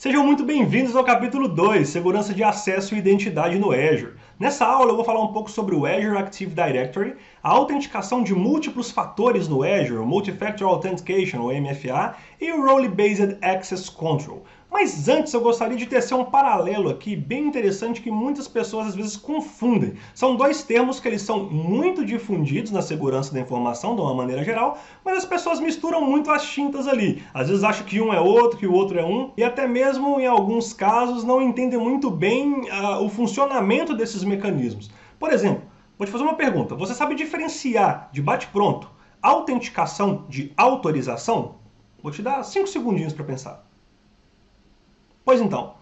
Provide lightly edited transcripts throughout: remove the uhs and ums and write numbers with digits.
Sejam muito bem-vindos ao capítulo 2, Segurança de Acesso e Identidade no Azure. Nessa aula eu vou falar um pouco sobre o Azure Active Directory, a autenticação de múltiplos fatores no Azure, o Multi-Factor Authentication, ou MFA, e o Role-Based Access Control. Mas antes eu gostaria de tecer um paralelo aqui bem interessante que muitas pessoas às vezes confundem. São dois termos que eles são muito difundidos na segurança da informação, de uma maneira geral, mas as pessoas misturam muito as tintas ali. Às vezes acham que um é outro, que o outro é um, e até mesmo em alguns casos não entendem muito bem o funcionamento desses mecanismos. Por exemplo, vou te fazer uma pergunta. Você sabe diferenciar de bate-pronto autenticação de autorização? Vou te dar 5 segundinhos para pensar. Pois então,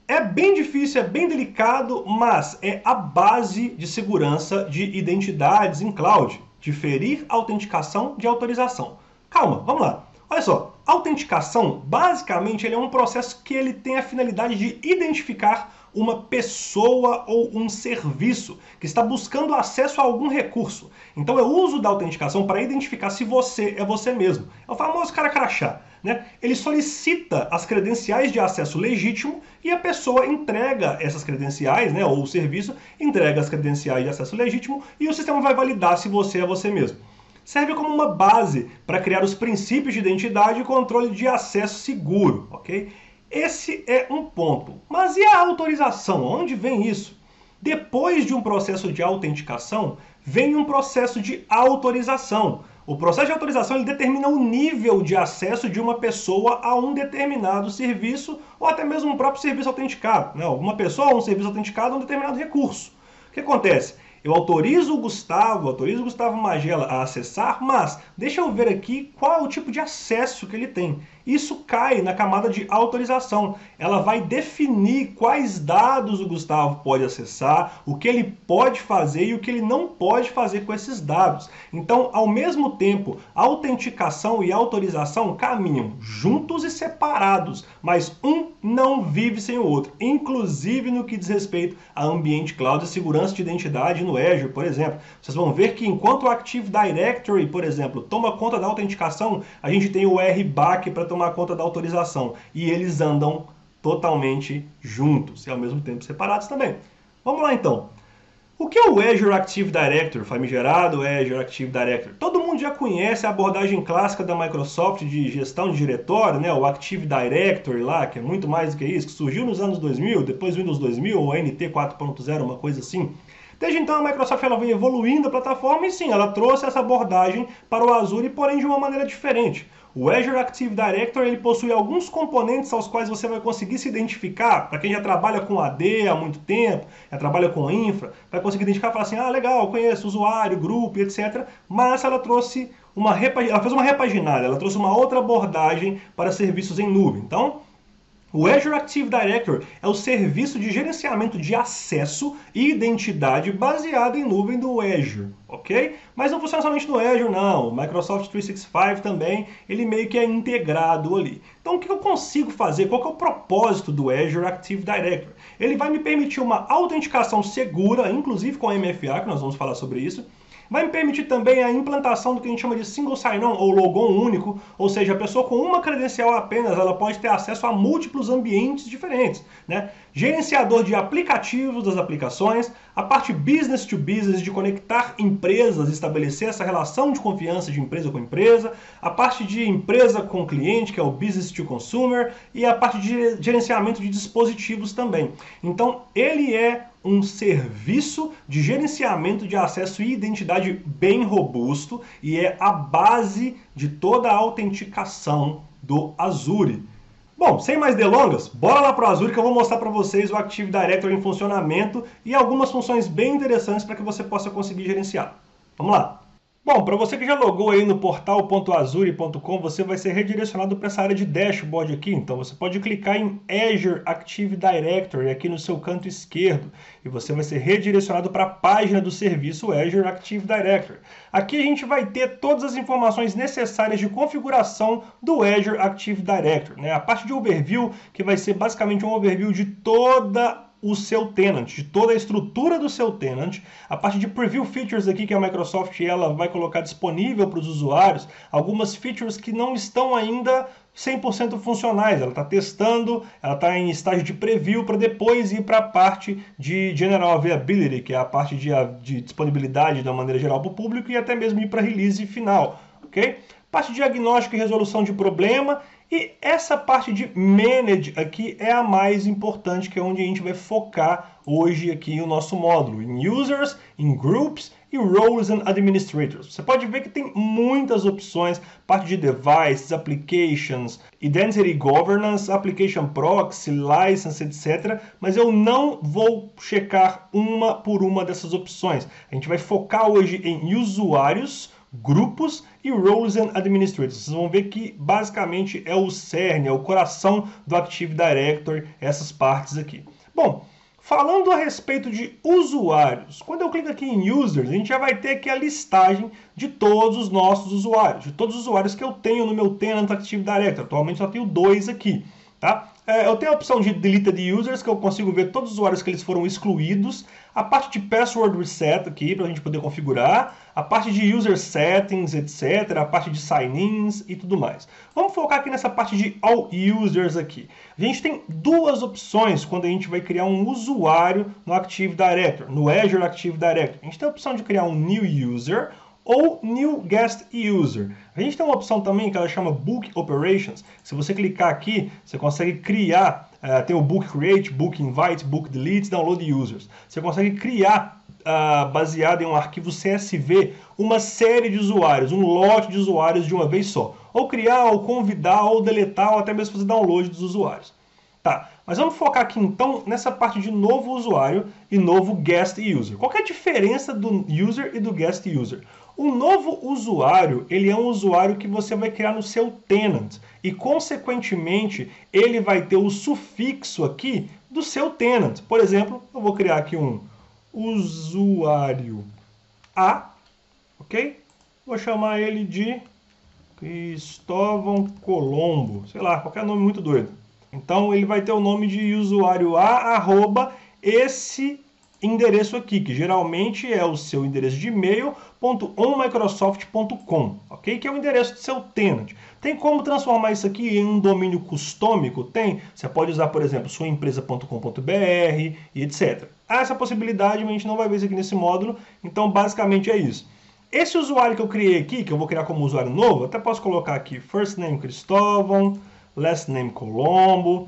é bem difícil, é bem delicado, mas é a base de segurança de identidades em cloud, diferir autenticação de autorização. Calma, vamos lá. Olha só, autenticação, basicamente, ele é um processo que ele tem a finalidade de identificar uma pessoa ou um serviço que está buscando acesso a algum recurso. Então eu uso da autenticação para identificar se você é você mesmo. É o famoso cara crachá. Né? Ele solicita as credenciais de acesso legítimo e a pessoa entrega essas credenciais, né, ou o serviço entrega as credenciais de acesso legítimo e o sistema vai validar se você é você mesmo. Serve como uma base para criar os princípios de identidade e controle de acesso seguro, ok? Esse é um ponto. Mas e a autorização? Onde vem isso? Depois de um processo de autenticação, vem um processo de autorização. O processo de autorização ele determina o nível de acesso de uma pessoa a um determinado serviço ou até mesmo um próprio serviço autenticado. Né? Uma pessoa ou um serviço autenticado a um determinado recurso. O que acontece? Eu autorizo o Gustavo Magela a acessar, mas deixa eu ver aqui qual é o tipo de acesso que ele tem. Isso cai na camada de autorização. Ela vai definir quais dados o Gustavo pode acessar, o que ele pode fazer e o que ele não pode fazer com esses dados. Então, ao mesmo tempo, autenticação e autorização caminham juntos e separados, mas um não vive sem o outro, inclusive no que diz respeito a ambiente cloud e segurança de identidade no Azure, por exemplo. Vocês vão ver que enquanto o Active Directory, por exemplo, toma conta da autenticação, a gente tem o RBAC para tomar conta da autorização. E eles andam totalmente juntos e ao mesmo tempo separados também. Vamos lá então. O que é o Azure Active Directory, famigerado Azure Active Directory? Todo mundo já conhece a abordagem clássica da Microsoft de gestão de diretório, né? O Active Directory lá, que é muito mais do que isso, que surgiu nos anos 2000, depois Windows 2000 ou NT 4.0, uma coisa assim. Desde então a Microsoft ela vem evoluindo a plataforma e sim, ela trouxe essa abordagem para o Azure, porém de uma maneira diferente. O Azure Active Directory ele possui alguns componentes aos quais você vai conseguir se identificar. Para quem já trabalha com AD há muito tempo, já trabalha com infra, vai conseguir identificar e falar assim, ah, legal, conheço usuário, grupo, etc. Mas ela trouxe ela fez uma repaginada, ela trouxe uma outra abordagem para serviços em nuvem. Então, o Azure Active Directory é o serviço de gerenciamento de acesso e identidade baseado em nuvem do Azure, ok? Mas não funciona somente no Azure, não. O Microsoft 365 também, ele meio que é integrado ali. Então, o que eu consigo fazer? Qual que é o propósito do Azure Active Directory? Ele vai me permitir uma autenticação segura, inclusive com a MFA, que nós vamos falar sobre isso. Vai me permitir também a implantação do que a gente chama de single sign-on ou logon único, ou seja, a pessoa com uma credencial apenas, ela pode ter acesso a múltiplos ambientes diferentes, né? Gerenciador de aplicativos das aplicações, a parte business to business de conectar empresas, estabelecer essa relação de confiança de empresa com empresa, a parte de empresa com cliente, que é o business to consumer, e a parte de gerenciamento de dispositivos também. Então, ele é um serviço de gerenciamento de acesso e identidade bem robusto e é a base de toda a autenticação do Azure. Bom, sem mais delongas, bora lá para o Azure que eu vou mostrar para vocês o Active Directory em funcionamento e algumas funções bem interessantes para que você possa conseguir gerenciar. Vamos lá! Bom, para você que já logou aí no portal.azure.com, você vai ser redirecionado para essa área de dashboard aqui. Então você pode clicar em Azure Active Directory aqui no seu canto esquerdo e você vai ser redirecionado para a página do serviço Azure Active Directory. Aqui a gente vai ter todas as informações necessárias de configuração do Azure Active Directory, né? A parte de overview, que vai ser basicamente um overview de toda o seu tenant, de toda a estrutura do seu tenant, a parte de preview features aqui que a Microsoft ela vai colocar disponível para os usuários, algumas features que não estão ainda 100% funcionais, ela está testando, ela está em estágio de preview para depois ir para a parte de General Availability, que é a parte de disponibilidade de uma maneira geral para o público e até mesmo ir para release final, ok? Parte de diagnóstico e resolução de problema. E essa parte de Manage aqui é a mais importante, que é onde a gente vai focar hoje aqui o nosso módulo, em Users, em Groups e Roles and Administrators. Você pode ver que tem muitas opções, parte de Devices, Applications, Identity Governance, Application Proxy, License, etc. Mas eu não vou checar uma por uma dessas opções. A gente vai focar hoje em usuários, grupos e Roles and Administrators. Vocês vão ver que basicamente é o cerne, é o coração do Active Directory, essas partes aqui. Bom, falando a respeito de usuários, quando eu clico aqui em Users, a gente já vai ter aqui a listagem de todos os nossos usuários, de todos os usuários que eu tenho no meu tenant Active Directory. Atualmente só tenho 2 aqui, tá? Eu tenho a opção de Deleted Users, que eu consigo ver todos os usuários que eles foram excluídos. A parte de Password Reset aqui, para a gente poder configurar. A parte de User Settings, etc. A parte de Sign-ins e tudo mais. Vamos focar aqui nessa parte de All Users aqui. A gente tem 2 opções quando a gente vai criar um usuário no Active Directory, no Azure Active Directory. A gente tem a opção de criar um New User ou New Guest User. A gente tem uma opção também que ela chama Book Operations. Se você clicar aqui, você consegue criar, tem o Book Create, Book Invite, Book Delete, Download Users. Você consegue criar, baseado em um arquivo CSV, uma série de usuários, um lote de usuários de uma vez só. Ou criar, ou convidar, ou deletar, ou até mesmo fazer download dos usuários. Tá, mas vamos focar aqui então nessa parte de novo usuário e novo Guest User. Qual que é a diferença do User e do Guest User? Um novo usuário, ele é um usuário que você vai criar no seu tenant e, consequentemente, ele vai ter o sufixo aqui do seu tenant. Por exemplo, eu vou criar aqui um usuário A, ok? Vou chamar ele de Cristóvão Colombo, sei lá, qualquer nome muito doido. Então, ele vai ter o nome de usuário A, arroba, esse endereço aqui, que geralmente é o seu endereço de e-mail, .onmicrosoft.com, ok? Que é o endereço do seu tenant. Tem como transformar isso aqui em um domínio custômico? Tem. Você pode usar, por exemplo, suaempresa.com.br e etc. Há essa possibilidade, mas a gente não vai ver isso aqui nesse módulo, então basicamente é isso. Esse usuário que eu criei aqui, que eu vou criar como usuário novo, até posso colocar aqui first name Cristóvão, last name Colombo.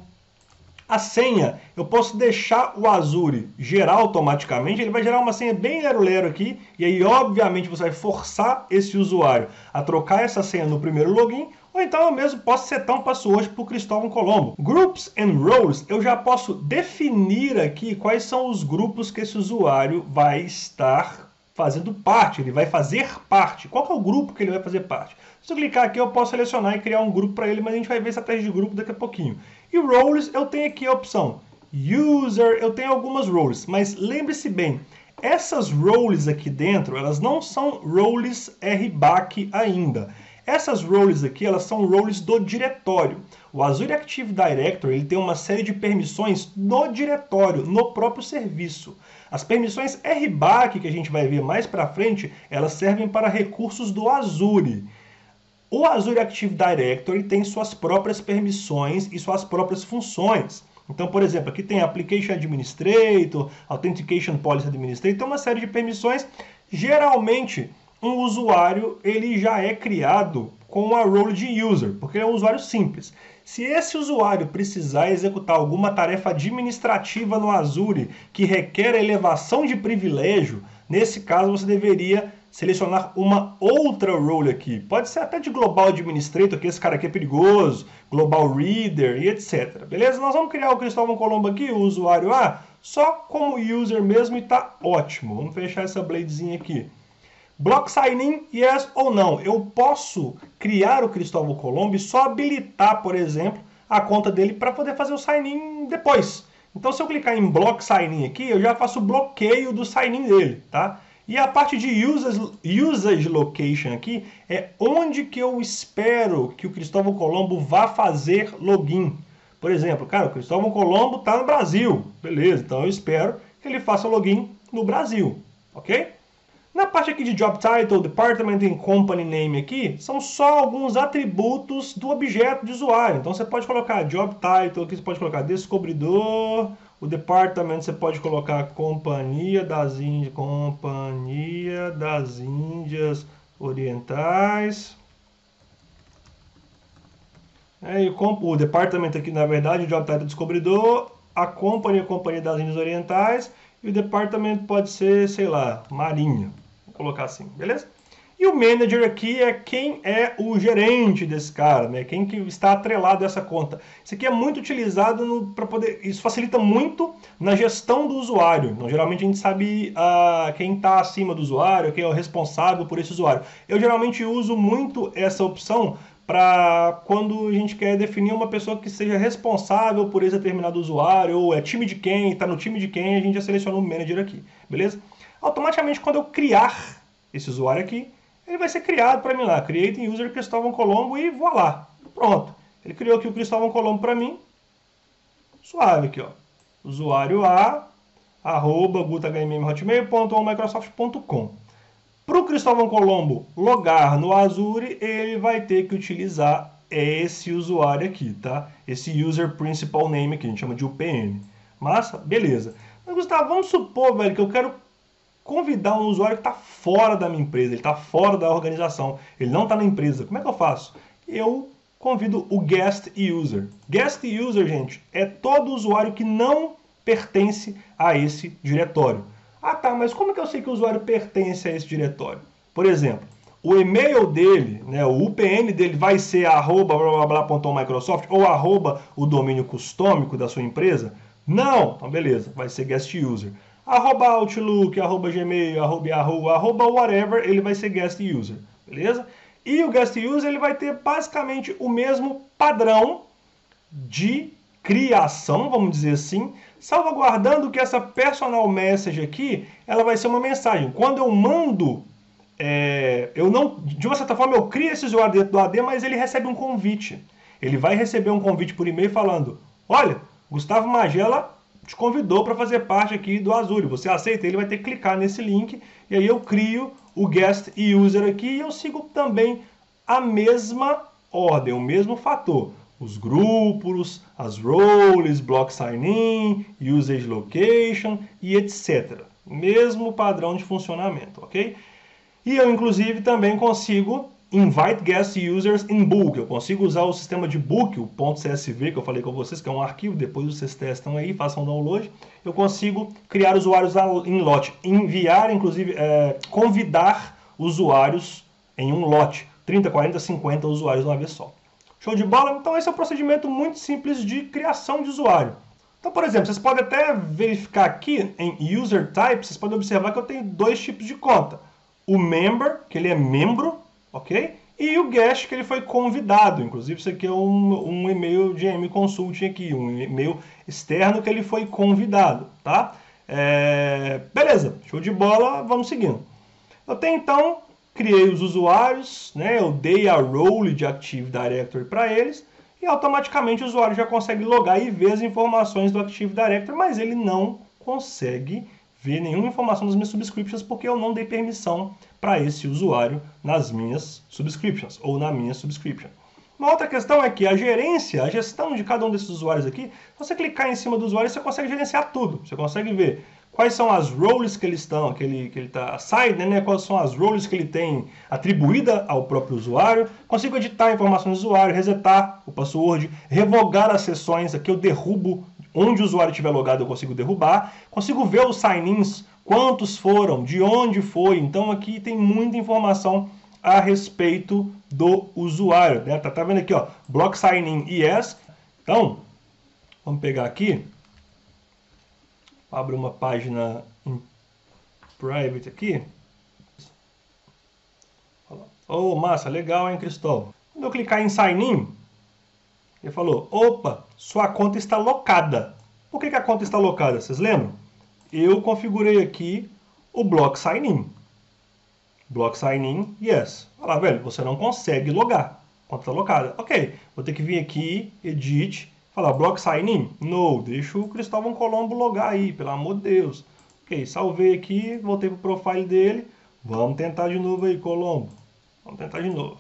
A senha, eu posso deixar o Azure gerar automaticamente, ele vai gerar uma senha bem lero-lero aqui, e aí obviamente você vai forçar esse usuário a trocar essa senha no primeiro login, ou então eu mesmo posso setar um password para o Cristóvão Colombo. Groups and Roles, eu já posso definir aqui quais são os grupos que esse usuário vai estar fazendo parte, ele vai fazer parte. Qual que é o grupo que ele vai fazer parte? Se eu clicar aqui, eu posso selecionar e criar um grupo para ele, mas a gente vai ver estratégia de grupo daqui a pouquinho. E Roles, eu tenho aqui a opção User, eu tenho algumas Roles, mas lembre-se bem, essas Roles aqui dentro, elas não são Roles RBAC ainda. Essas Roles aqui, elas são Roles do diretório. O Azure Active Directory ele tem uma série de permissões no diretório, no próprio serviço. As permissões RBAC, que a gente vai ver mais para frente, elas servem para recursos do Azure. O Azure Active Directory tem suas próprias permissões e suas próprias funções. Então, por exemplo, aqui tem Application Administrator, Authentication Policy Administrator, tem uma série de permissões. Geralmente, um usuário ele já é criado com a role de user, porque é um usuário simples. Se esse usuário precisar executar alguma tarefa administrativa no Azure que requer elevação de privilégio, nesse caso você deveria selecionar uma outra role aqui. Pode ser até de Global Administrator, que esse cara aqui é perigoso, Global Reader e etc. Beleza? Nós vamos criar o Cristóvão Colombo aqui, o usuário A, só como user mesmo e tá ótimo. Vamos fechar essa bladezinha aqui. Block Sign-in, yes ou não. Eu posso criar o Cristóvão Colombo e só habilitar, por exemplo, a conta dele para poder fazer o sign-in depois. Então, se eu clicar em Block Sign-in aqui, eu já faço o bloqueio do sign-in dele, tá? E a parte de Usage Location aqui é onde que eu espero que o Cristóvão Colombo vá fazer login. Por exemplo, cara, o Cristóvão Colombo está no Brasil. Beleza, então eu espero que ele faça login no Brasil, ok? Na parte aqui de Job Title, Department e Company Name aqui, são só alguns atributos do objeto de usuário. Então você pode colocar Job Title, aqui você pode colocar Descobridor, o Department você pode colocar Companhia das Índias Orientais. E o departamento aqui, na verdade, o Job Title Descobridor, a Companhia das Índias Orientais, e o departamento pode ser, sei lá, Marinha. Vou colocar assim, beleza? E o manager aqui é quem é o gerente desse cara, né? Quem que está atrelado a essa conta. Isso aqui é muito utilizado para poder... Isso facilita muito na gestão do usuário. Então, geralmente a gente sabe quem está acima do usuário, quem é o responsável por esse usuário. Eu geralmente uso muito essa opção para quando a gente quer definir uma pessoa que seja responsável por esse determinado usuário, ou é time de quem, está no time de quem, a gente já seleciona o manager aqui, beleza? Automaticamente, quando eu criar esse usuário aqui, ele vai ser criado para mim lá, Create User Cristóvão Colombo, e voilá, pronto. Ele criou aqui o Cristóvão Colombo para mim, suave aqui, ó, usuário A, @gutahmm@hotmail.com. Para o Cristóvão Colombo logar no Azure, ele vai ter que utilizar esse usuário aqui, tá? Esse User Principal Name aqui, a gente chama de UPN. Massa? Beleza. Mas, Gustavo, vamos supor, velho, que eu quero convidar um usuário que está fora da minha empresa, ele está fora da organização, ele não está na empresa. Como é que eu faço? Eu convido o Guest User. Guest User, gente, é todo usuário que não pertence a esse diretório. Ah tá, mas como que eu sei que o usuário pertence a esse diretório? Por exemplo, o e-mail dele, né, o UPN dele vai ser @blá-blá-blá.microsoft ou o domínio custômico da sua empresa? Não, então beleza, vai ser guest user. @outlook, @gmail, @yahoo, whatever, ele vai ser guest user, beleza? E o guest user ele vai ter basicamente o mesmo padrão de criação, vamos dizer assim, salvaguardando que essa personal message aqui, ela vai ser uma mensagem. Quando eu mando, eu não, de uma certa forma eu crio esse usuário dentro do AD, mas ele recebe um convite. Ele vai receber um convite por e-mail falando, olha, Gustavo Magela te convidou para fazer parte aqui do Azure, você aceita? Ele vai ter que clicar nesse link, e aí eu crio o guest user aqui, e eu sigo também a mesma ordem, o mesmo fator. Os grupos, as roles, block sign-in, usage location e etc. Mesmo padrão de funcionamento, ok? E eu, inclusive, também consigo invite guest users in bulk. Eu consigo usar o sistema de bulk, o .csv que eu falei com vocês, que é um arquivo, depois vocês testam aí, façam download. Eu consigo criar usuários em lote, enviar, inclusive, convidar usuários em um lote. 30, 40, 50 usuários uma vez só. Show de bola? Então esse é um procedimento muito simples de criação de usuário. Então, por exemplo, vocês podem até verificar aqui em User Type, vocês podem observar que eu tenho dois tipos de conta. O Member, que ele é membro, ok? E o Guest, que ele foi convidado. Inclusive, isso aqui é um e-mail de M Consulting aqui, um e-mail externo que ele foi convidado, tá? Beleza, show de bola, vamos seguindo. Eu tenho, então, criei os usuários, né? Eu dei a role de Active Directory para eles e automaticamente o usuário já consegue logar e ver as informações do Active Directory, mas ele não consegue ver nenhuma informação das minhas subscriptions porque eu não dei permissão para esse usuário nas minhas subscriptions ou na minha subscription. Uma outra questão é que a gerência, a gestão de cada um desses usuários aqui, se você clicar em cima do usuário, você consegue gerenciar tudo. Você consegue ver quais são as roles que ele está assigned, né? Quais são as roles que ele tem atribuída ao próprio usuário. Consigo editar informações do usuário, resetar o password, revogar as sessões. Aqui eu derrubo, onde o usuário estiver logado eu consigo derrubar. Consigo ver os sign-ins, quantos foram, de onde foi. Então aqui tem muita informação a respeito do usuário, né? Tá vendo aqui, ó, block sign-in yes. Então, vamos pegar aqui, abre uma página em private aqui. Oh, massa, legal, hein, Cristóvão? Quando eu clicar em sign-in, ele falou, opa, sua conta está locada. Por que a conta está locada? Vocês lembram? Eu configurei aqui o block sign-in. Block sign-in, yes. Olha lá, velho, você não consegue logar. A conta está locada. Ok, vou ter que vir aqui, edit, Fala, block sign in? No, deixa o Cristóvão Colombo logar aí, pelo amor de Deus. Ok, salvei aqui, voltei pro profile dele. Vamos tentar de novo aí, Colombo. Vamos tentar de novo.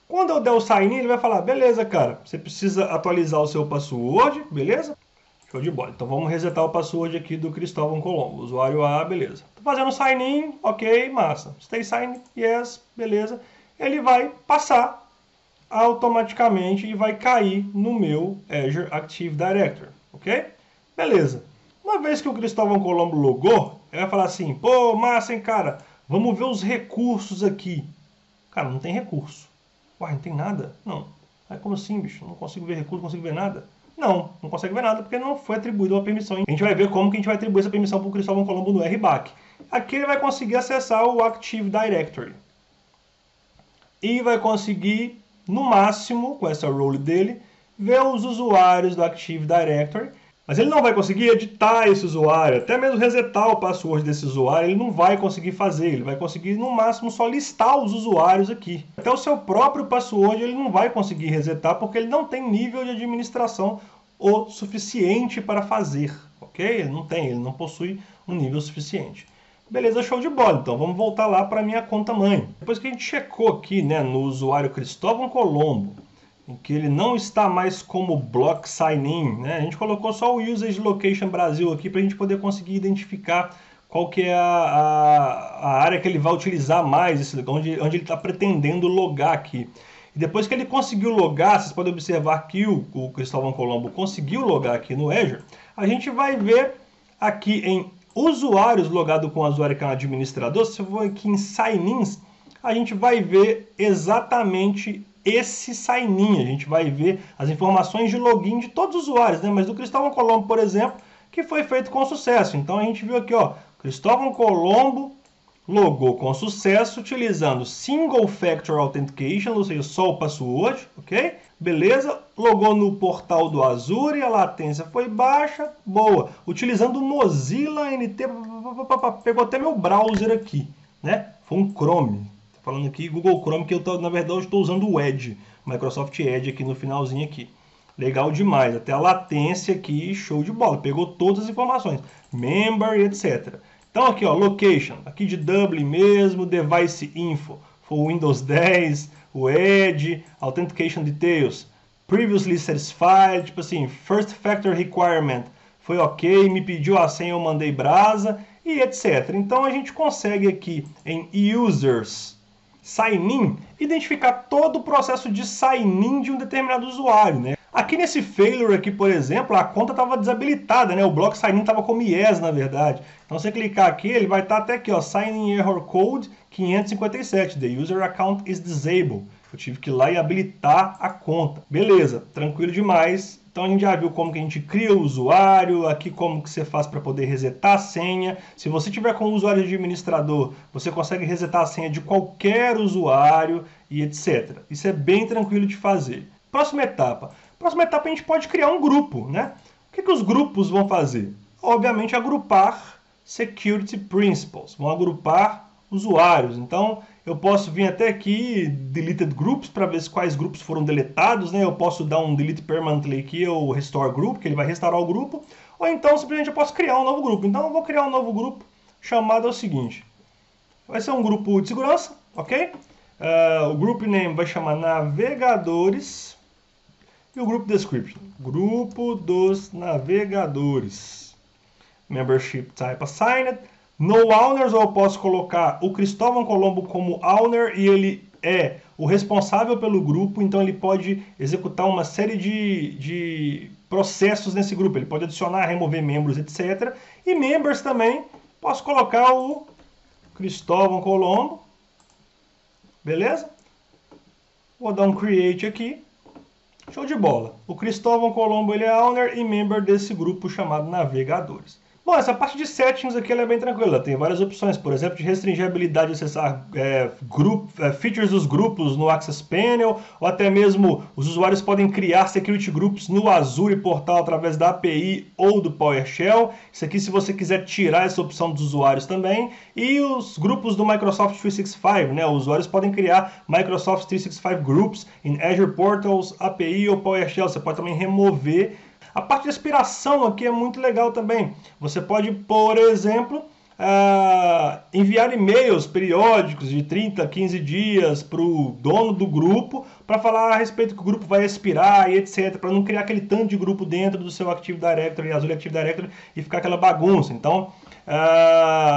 Quando eu der o sign in, ele vai falar, beleza, cara, você precisa atualizar o seu password, beleza? Show de bola. Então vamos resetar o password aqui do Cristóvão Colombo. Usuário A, beleza. Tô fazendo sign in, ok, massa. Stay sign, yes, beleza. Ele vai passar automaticamente e vai cair no meu Azure Active Directory, ok? Beleza. Uma vez que o Cristóvão Colombo logou, ele vai falar assim, pô, massa, hein, cara, vamos ver os recursos aqui. Cara, não tem recurso. Uai, não tem nada? Não. Aí como assim, bicho? Não consigo ver recurso, não consigo ver nada? Não, não consegue ver nada porque não foi atribuída uma permissão. A gente vai ver como que a gente vai atribuir essa permissão para o Cristóvão Colombo no RBAC. Aqui ele vai conseguir acessar o Active Directory. E vai conseguir, no máximo, com essa role dele, ver os usuários do Active Directory. Mas ele não vai conseguir editar esse usuário, até mesmo resetar o password desse usuário, ele não vai conseguir fazer. Ele vai conseguir, no máximo, só listar os usuários aqui. Até o seu próprio password ele não vai conseguir resetar, porque ele não tem nível de administração o suficiente para fazer. Ok? Ele não tem, ele não possui um nível suficiente. Beleza, show de bola. Então vamos voltar lá para a minha conta mãe. Depois que a gente checou aqui, né, no usuário Cristóvão Colombo, em que ele não está mais como block sign-in, né? A gente colocou só o Usage Location Brasil aqui para a gente poder conseguir identificar qual que é a área que ele vai utilizar mais, onde ele está pretendendo logar aqui. E depois que ele conseguiu logar, vocês podem observar que o Cristóvão Colombo conseguiu logar aqui no Azure, a gente vai ver aqui em usuários logados com o usuário que é um administrador. Se eu for aqui em sign-ins, a gente vai ver exatamente esse sign-in. A gente vai ver as informações de login de todos os usuários, né? Mas do Cristóvão Colombo, por exemplo, que foi feito com sucesso. Então a gente viu aqui, ó, Cristóvão Colombo logou com sucesso utilizando Single Factor Authentication, ou seja, só o password, ok? Beleza, logou no portal do Azure, a latência foi baixa, boa. Utilizando o Mozilla NT, pegou até meu browser aqui, né? Foi um Chrome. Falando aqui Google Chrome, que eu na verdade estou usando o Edge, Microsoft Edge aqui no finalzinho aqui. Legal demais, até a latência aqui, show de bola, pegou todas as informações, member e etc. Então aqui ó, location, aqui de Dublin mesmo, device info, for Windows 10, o Edge, authentication details, previously satisfied, tipo assim, first factor requirement, foi ok, me pediu a senha, eu mandei brasa e etc. Então a gente consegue aqui em users, sign-in, identificar todo o processo de sign-in de um determinado usuário, né? Aqui nesse failure aqui, por exemplo, a conta estava desabilitada, né? O bloco sign-in estava como yes, na verdade. Então, se você clicar aqui, ele vai estar até aqui, ó, sign-in error code 557, the user account is disabled. Eu tive que ir lá e habilitar a conta. Beleza, tranquilo demais. Então a gente já viu como que a gente cria o usuário, aqui como que você faz para poder resetar a senha. Se você tiver com o usuário de administrador, você consegue resetar a senha de qualquer usuário e etc. Isso é bem tranquilo de fazer. Próxima etapa. Próxima etapa a gente pode criar um grupo, né? O que os grupos vão fazer? Obviamente agrupar security principles, vão agrupar usuários. Então eu posso vir até aqui, deleted groups, para ver quais grupos foram deletados, né? Eu posso dar um delete permanently aqui, ou restore group, que ele vai restaurar o grupo. Ou então, simplesmente, eu posso criar um novo grupo. Então, eu vou criar um novo grupo chamado o seguinte. Vai ser um grupo de segurança, ok? O group name vai chamar navegadores. E o grupo description, grupo dos navegadores. Membership type assigned. No owners, eu posso colocar o Cristóvão Colombo como owner e ele é o responsável pelo grupo, então ele pode executar uma série de processos nesse grupo. Ele pode adicionar, remover membros, etc. E members também, posso colocar o Cristóvão Colombo. Beleza? Vou dar um create aqui. Show de bola. O Cristóvão Colombo ele é owner e member desse grupo chamado Navegadores. Bom, essa parte de settings aqui ela é bem tranquila, tem várias opções, por exemplo, de restringir a habilidade de acessar features dos grupos no Access Panel, ou até mesmo os usuários podem criar security groups no Azure Portal através da API ou do PowerShell. Isso aqui se você quiser tirar essa opção dos usuários também. E os grupos do Microsoft 365, né? Os usuários podem criar Microsoft 365 Groups em Azure Portals, API ou PowerShell. Você pode também remover. A parte de aspiração aqui é muito legal também. Você pode, por exemplo, enviar e-mails periódicos de 30 a 15 dias para o dono do grupo para falar a respeito que o grupo vai expirar e etc. Para não criar aquele tanto de grupo dentro do seu Active Directory, Azure Active Directory e ficar aquela bagunça. Então,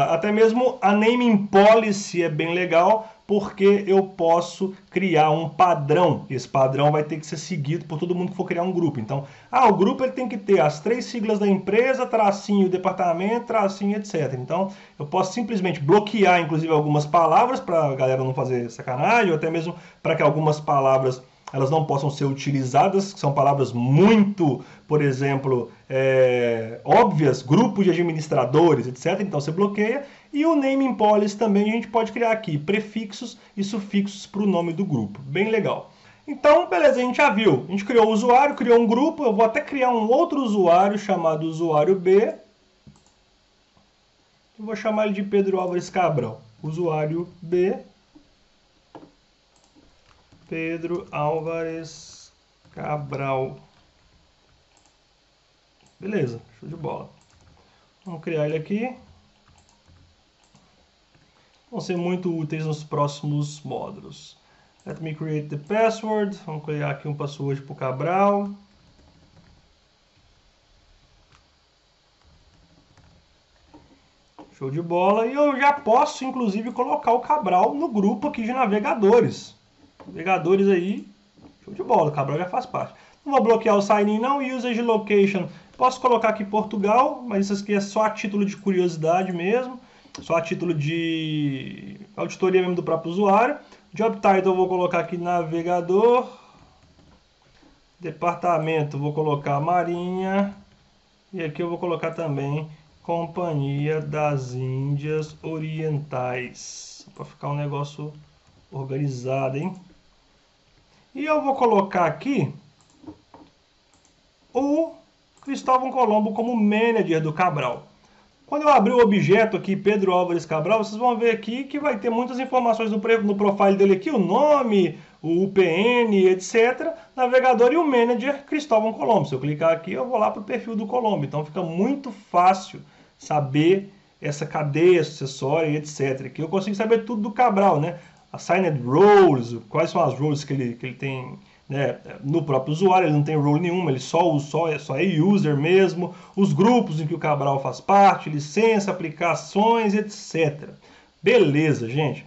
até mesmo a naming policy é bem legal, porque eu posso criar um padrão. Esse padrão vai ter que ser seguido por todo mundo que for criar um grupo. Então, o grupo ele tem que ter as 3 siglas da empresa, tracinho departamento, tracinho etc. Então, eu posso simplesmente bloquear, inclusive, algumas palavras para a galera não fazer sacanagem, ou até mesmo para que algumas palavras elas não possam ser utilizadas, que são palavras muito, por exemplo, óbvias, grupos de administradores, etc. Então você bloqueia. E o naming policy também a gente pode criar aqui prefixos e sufixos para o nome do grupo. Bem legal. Então, beleza, a gente já viu. A gente criou o usuário, criou um grupo. Eu vou até criar um outro usuário chamado usuário B. Eu vou chamar ele de Pedro Álvares Cabral. Usuário B. Pedro Álvares Cabral. Beleza, show de bola. Vamos criar ele aqui. Vão ser muito úteis nos próximos módulos. Let me create the password. Vamos criar aqui um password para o Cabral. Show de bola. E eu já posso, inclusive, colocar o Cabral no grupo aqui de navegadores. Navegadores aí, show de bola, o Cabral já faz parte. Não vou bloquear o sign-in não, usage location. Posso colocar aqui Portugal, mas isso aqui é só a título de curiosidade mesmo. Só a título de auditoria mesmo do próprio usuário. Job title eu vou colocar aqui navegador. Departamento vou colocar Marinha. E aqui eu vou colocar também Companhia das Índias Orientais. Para ficar um negócio organizado, hein? E eu vou colocar aqui o Cristóvão Colombo como manager do Cabral. Quando eu abrir o objeto aqui, Pedro Álvares Cabral, vocês vão ver aqui que vai ter muitas informações no profile dele aqui, o nome, o UPN, etc. Navegador e o manager Cristóvão Colombo. Se eu clicar aqui, eu vou lá para o perfil do Colombo. Então fica muito fácil saber essa cadeia sucessória e etc. Aqui eu consigo saber tudo do Cabral, né? Assigned roles, quais são as roles que ele tem, né, no próprio usuário. Ele não tem role nenhuma, ele só é user mesmo, os grupos em que o Cabral faz parte, licença, aplicações, etc. Beleza, gente.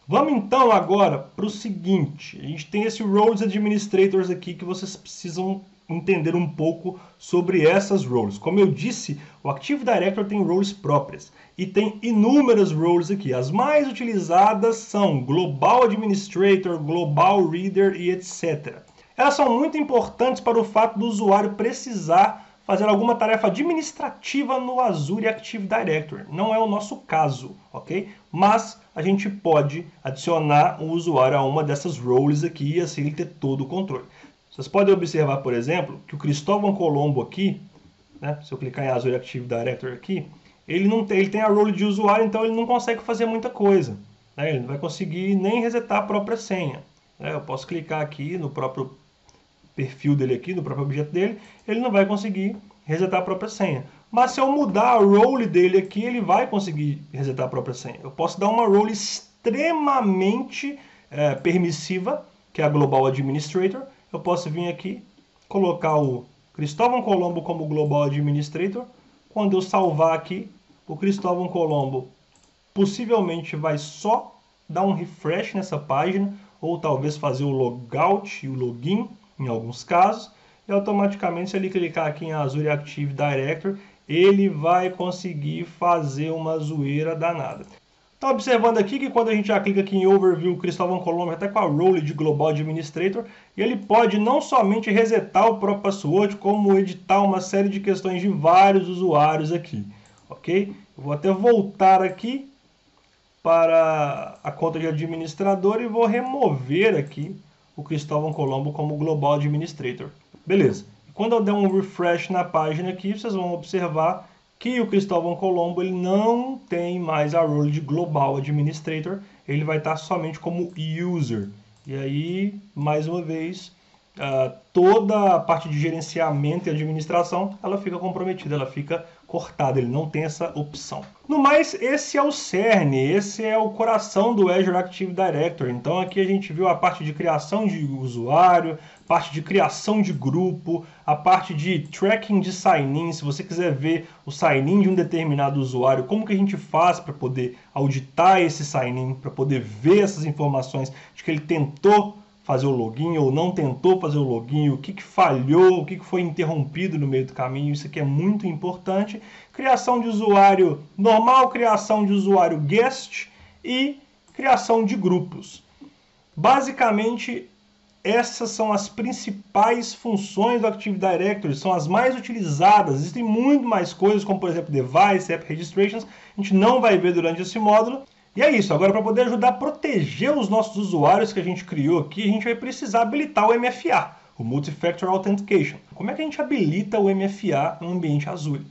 Vamos então agora para o seguinte, a gente tem esse roles administrators aqui que vocês precisam entender um pouco sobre essas roles. Como eu disse, o Active Directory tem roles próprias e tem inúmeras roles aqui. As mais utilizadas são Global Administrator, Global Reader e etc. Elas são muito importantes para o fato do usuário precisar fazer alguma tarefa administrativa no Azure Active Directory. Não é o nosso caso, ok? Mas a gente pode adicionar um usuário a uma dessas roles aqui e assim ele ter todo o controle. Vocês podem observar, por exemplo, que o Cristóvão Colombo aqui, né, se eu clicar em Azure Active Directory aqui, ele tem a role de usuário, então ele não consegue fazer muita coisa. Né? Ele não vai conseguir nem resetar a própria senha. Né? Eu posso clicar aqui no próprio perfil dele aqui, no próprio objeto dele, ele não vai conseguir resetar a própria senha. Mas se eu mudar a role dele aqui, ele vai conseguir resetar a própria senha. Eu posso dar uma role extremamente permissiva, que é a Global Administrator. Eu posso vir aqui, colocar o Cristóvão Colombo como Global Administrator. Quando eu salvar aqui, o Cristóvão Colombo possivelmente vai só dar um refresh nessa página, ou talvez fazer o logout e o login, em alguns casos, e automaticamente, se ele clicar aqui em Azure Active Directory, ele vai conseguir fazer uma zoeira danada. Então, observando aqui que quando a gente já clica aqui em Overview, o Cristóvão Colombo está com a role de Global Administrator, e ele pode não somente resetar o próprio password, como editar uma série de questões de vários usuários aqui. ok? Eu vou até voltar aqui para a conta de administrador e vou remover aqui o Cristóvão Colombo como Global Administrator. Beleza. Quando eu der um refresh na página aqui, vocês vão observar que o Cristóvão Colombo ele não tem mais a role de Global Administrator, ele vai estar somente como User. E aí, mais uma vez, toda a parte de gerenciamento e administração, ela fica comprometida, ela fica cortada, ele não tem essa opção. No mais, esse é o cerne, esse é o coração do Azure Active Directory. Então aqui a gente viu a parte de criação de usuário, parte de criação de grupo, a parte de tracking de sign-in. Se você quiser ver o sign-in de um determinado usuário, como que a gente faz para poder auditar esse sign-in, para poder ver essas informações de que ele tentou fazer o login ou não tentou fazer o login, o que falhou, o que foi interrompido no meio do caminho, isso aqui é muito importante. Criação de usuário normal, criação de usuário guest e criação de grupos. Basicamente, essas são as principais funções do Active Directory, são as mais utilizadas. Existem muito mais coisas, como por exemplo Device, App Registrations, a gente não vai ver durante esse módulo. E é isso, agora para poder ajudar a proteger os nossos usuários que a gente criou aqui, a gente vai precisar habilitar o MFA, o Multi-Factor Authentication. Como é que a gente habilita o MFA no ambiente Azure?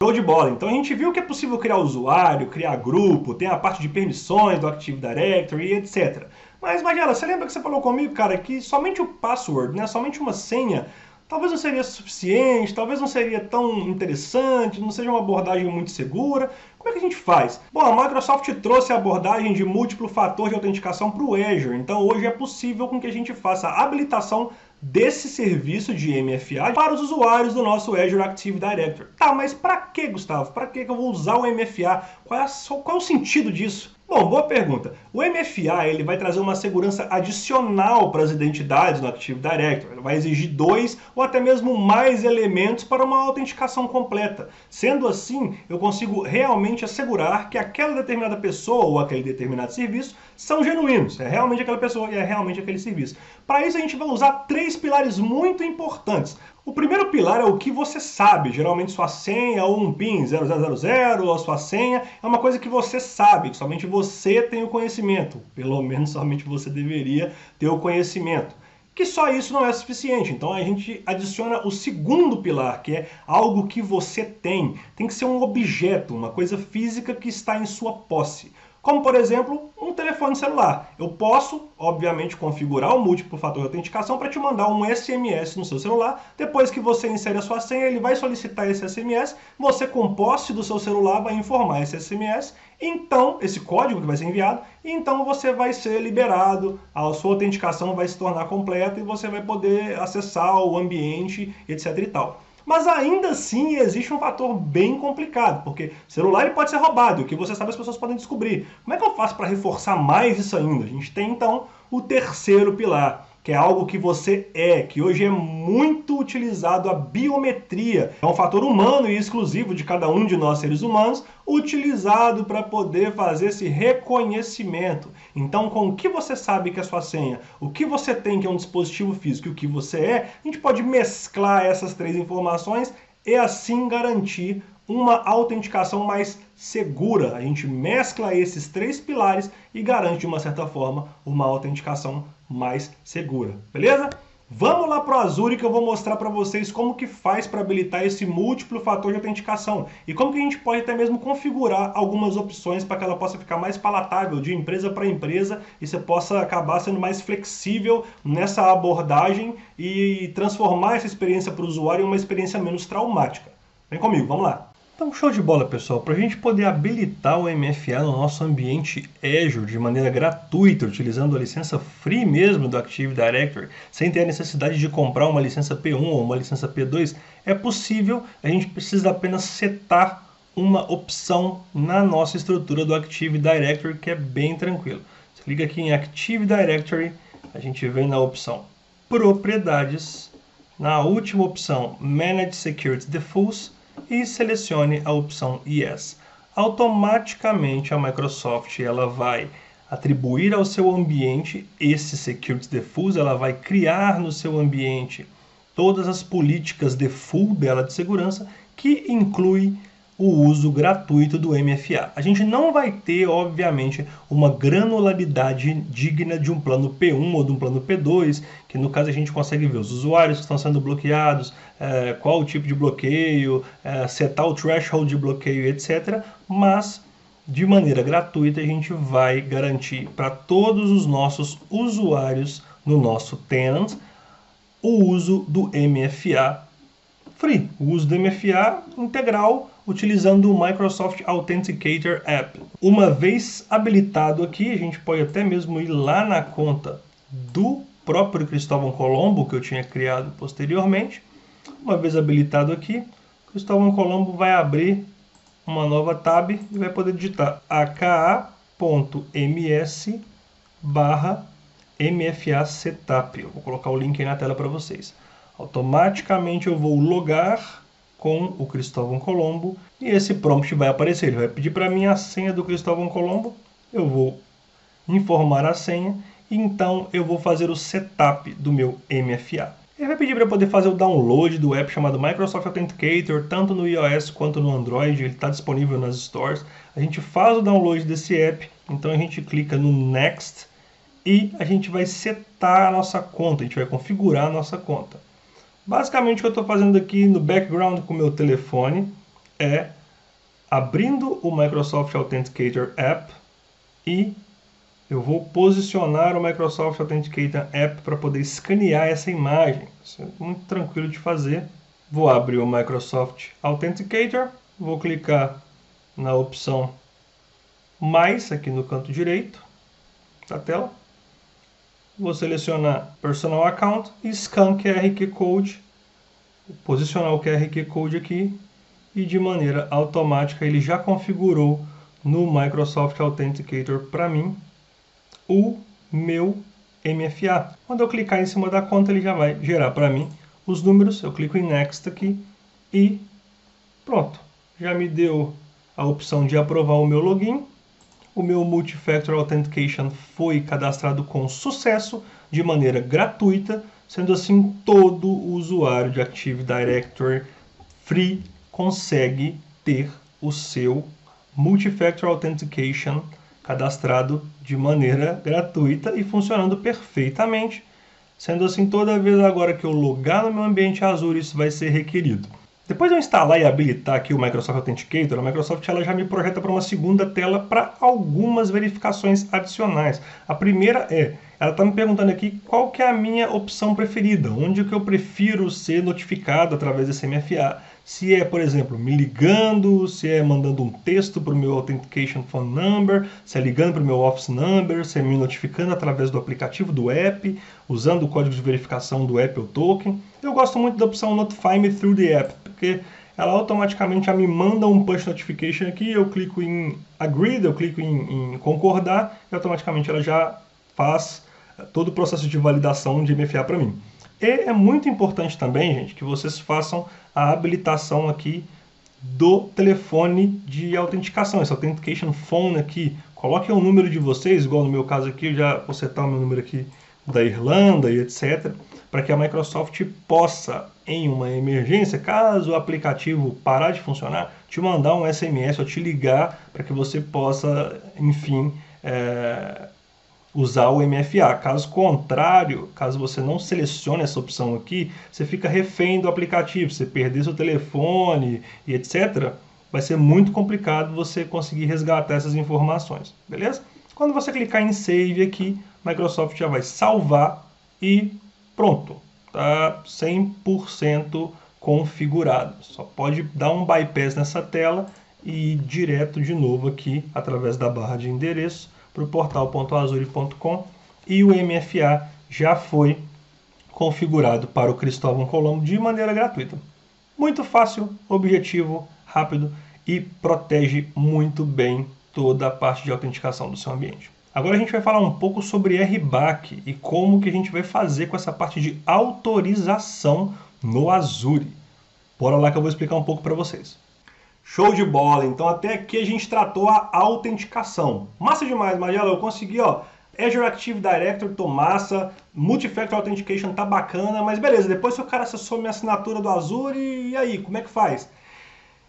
Show de bola! Então a gente viu que é possível criar usuário, criar grupo, tem a parte de permissões do Active Directory, etc. Mas Magela, você lembra que você falou comigo, cara, que somente o password, né, somente uma senha, talvez não seria suficiente, talvez não seria tão interessante, não seja uma abordagem muito segura. Como é que a gente faz? Bom, a Microsoft trouxe a abordagem de múltiplo fator de autenticação para o Azure. Então hoje é possível com que a gente faça a habilitação desse serviço de MFA para os usuários do nosso Azure Active Directory. Tá, mas para que, Gustavo? Para que eu vou usar o MFA? Qual é o sentido disso? Bom, boa pergunta. O MFA ele vai trazer uma segurança adicional para as identidades no Active Directory. Ele vai exigir 2 ou até mesmo mais elementos para uma autenticação completa. Sendo assim, eu consigo realmente assegurar que aquela determinada pessoa ou aquele determinado serviço são genuínos. É realmente aquela pessoa e é realmente aquele serviço. Para isso, a gente vai usar 3 pilares muito importantes. O primeiro pilar é o que você sabe, geralmente sua senha ou um PIN 0000 ou a sua senha é uma coisa que você sabe, que somente você tem o conhecimento, pelo menos somente você deveria ter o conhecimento. Que só isso não é suficiente, então a gente adiciona o segundo pilar, que é algo que você tem. Tem que ser um objeto, uma coisa física que está em sua posse. Como, por exemplo, um telefone celular. Eu posso, obviamente, configurar o múltiplo fator de autenticação para te mandar um SMS no seu celular. Depois que você insere a sua senha, ele vai solicitar esse SMS. Você, com posse do seu celular, vai informar esse SMS. Então, esse código que vai ser enviado, então você vai ser liberado, a sua autenticação vai se tornar completa e você vai poder acessar o ambiente, etc e tal. Mas ainda assim existe um fator bem complicado, porque o celular ele pode ser roubado, o que você sabe as pessoas podem descobrir. Como é que eu faço para reforçar mais isso ainda? A gente tem então o terceiro pilar, que é algo que você é, que hoje é muito utilizado, a biometria. É um fator humano e exclusivo de cada um de nós seres humanos, utilizado para poder fazer esse reconhecimento. Então, com o que você sabe que é a sua senha, o que você tem que é um dispositivo físico e o que você é, a gente pode mesclar essas 3 informações e assim garantir uma autenticação mais segura. A gente mescla esses 3 pilares e garante, de uma certa forma, uma autenticação mais segura. Beleza? Vamos lá para o Azure que eu vou mostrar para vocês como que faz para habilitar esse múltiplo fator de autenticação e como que a gente pode até mesmo configurar algumas opções para que ela possa ficar mais palatável de empresa para empresa e você possa acabar sendo mais flexível nessa abordagem e transformar essa experiência para o usuário em uma experiência menos traumática. Vem comigo, vamos lá! Então, show de bola, pessoal. Para a gente poder habilitar o MFA no nosso ambiente Azure de maneira gratuita, utilizando a licença free mesmo do Active Directory, sem ter a necessidade de comprar uma licença P1 ou uma licença P2, é possível. A gente precisa apenas setar uma opção na nossa estrutura do Active Directory, que é bem tranquilo. Você clica aqui em Active Directory, a gente vem na opção Propriedades, na última opção Manage Security Defaults, e selecione a opção Yes. Automaticamente a Microsoft ela vai atribuir ao seu ambiente esse Security Defaults, ela vai criar no seu ambiente todas as políticas default dela de segurança, que inclui o uso gratuito do MFA. A gente não vai ter, obviamente, uma granularidade digna de um plano P1 ou de um plano P2, que no caso a gente consegue ver os usuários que estão sendo bloqueados, qual o tipo de bloqueio, setar o threshold de bloqueio, etc. Mas, de maneira gratuita, a gente vai garantir para todos os nossos usuários no nosso tenant o uso do MFA free, o uso do MFA integral utilizando o Microsoft Authenticator App. Uma vez habilitado aqui, a gente pode até mesmo ir lá na conta do próprio Cristóvão Colombo, que eu tinha criado posteriormente. Uma vez habilitado aqui, Cristóvão Colombo vai abrir uma nova tab e vai poder digitar aka.ms/MFA Setup. Eu vou colocar o link aí na tela para vocês. Automaticamente eu vou logar com o Cristóvão Colombo e esse prompt vai aparecer. Ele vai pedir para mim a senha do Cristóvão Colombo, eu vou informar a senha e então eu vou fazer o setup do meu MFA. Ele vai pedir para eu poder fazer o download do app chamado Microsoft Authenticator, tanto no iOS quanto no Android, ele está disponível nas stores. A gente faz o download desse app, então a gente clica no Next e a gente vai setar a nossa conta, a gente vai configurar a nossa conta. Basicamente o que eu estou fazendo aqui no background com o meu telefone é abrindo o Microsoft Authenticator App e eu vou posicionar o Microsoft Authenticator App para poder escanear essa imagem. Isso é muito tranquilo de fazer. Vou abrir o Microsoft Authenticator, vou clicar na opção mais aqui no canto direito da tela. Vou selecionar Personal Account e Scan QR Code, posicionar o QR Code aqui e de maneira automática ele já configurou no Microsoft Authenticator para mim o meu MFA. Quando eu clicar em cima da conta ele já vai gerar para mim os números, eu clico em Next aqui e pronto, já me deu a opção de aprovar o meu login. O meu Multi-Factor Authentication foi cadastrado com sucesso, de maneira gratuita, sendo assim todo usuário de Active Directory Free consegue ter o seu Multi-Factor Authentication cadastrado de maneira gratuita e funcionando perfeitamente. Sendo assim, toda vez agora que eu logar no meu ambiente Azure, isso vai ser requerido. Depois de eu instalar e habilitar aqui o Microsoft Authenticator, a Microsoft ela já me projeta para uma segunda tela para algumas verificações adicionais. A primeira ela está me perguntando aqui qual que é a minha opção preferida, onde que eu prefiro ser notificado através desse MFA. Se é, por exemplo, me ligando, se é mandando um texto para o meu Authentication Phone Number, se é ligando para o meu Office Number, se é me notificando através do aplicativo do app, usando o código de verificação do Apple Token. Eu gosto muito da opção Notify Me Through the App, porque ela automaticamente já me manda um push notification aqui, eu clico em Agree, eu clico em concordar, e automaticamente ela já faz todo o processo de validação de MFA para mim. E é muito importante também, gente, que vocês façam a habilitação aqui do telefone de autenticação, esse Authentication Phone aqui. Coloquem o número de vocês, igual no meu caso aqui, eu já vou setar o meu número aqui da Irlanda e etc., para que a Microsoft possa, em uma emergência, caso o aplicativo parar de funcionar, te mandar um SMS ou te ligar para que você possa, enfim, usar o MFA. Caso contrário, caso você não selecione essa opção aqui, você fica refém do aplicativo, você perder seu telefone e etc., vai ser muito complicado você conseguir resgatar essas informações, beleza? Quando você clicar em Save aqui, a Microsoft já vai salvar e pronto, tá 100% configurado. Só pode dar um bypass nessa tela e ir direto de novo aqui, através da barra de endereço, para o portal.azure.com e o MFA já foi configurado para o Cristóvão Colombo de maneira gratuita. Muito fácil, objetivo, rápido e protege muito bem toda a parte de autenticação do seu ambiente. Agora a gente vai falar um pouco sobre RBAC e como que a gente vai fazer com essa parte de autorização no Azure. Bora lá que eu vou explicar um pouco para vocês. Show de bola! Então até aqui a gente tratou a autenticação. Massa demais, Mariela, eu consegui, ó. Azure Active Directory, tô massa, Multi-Factor Authentication tá bacana, mas beleza, depois se o cara acessou minha assinatura do Azure, e aí, como é que faz?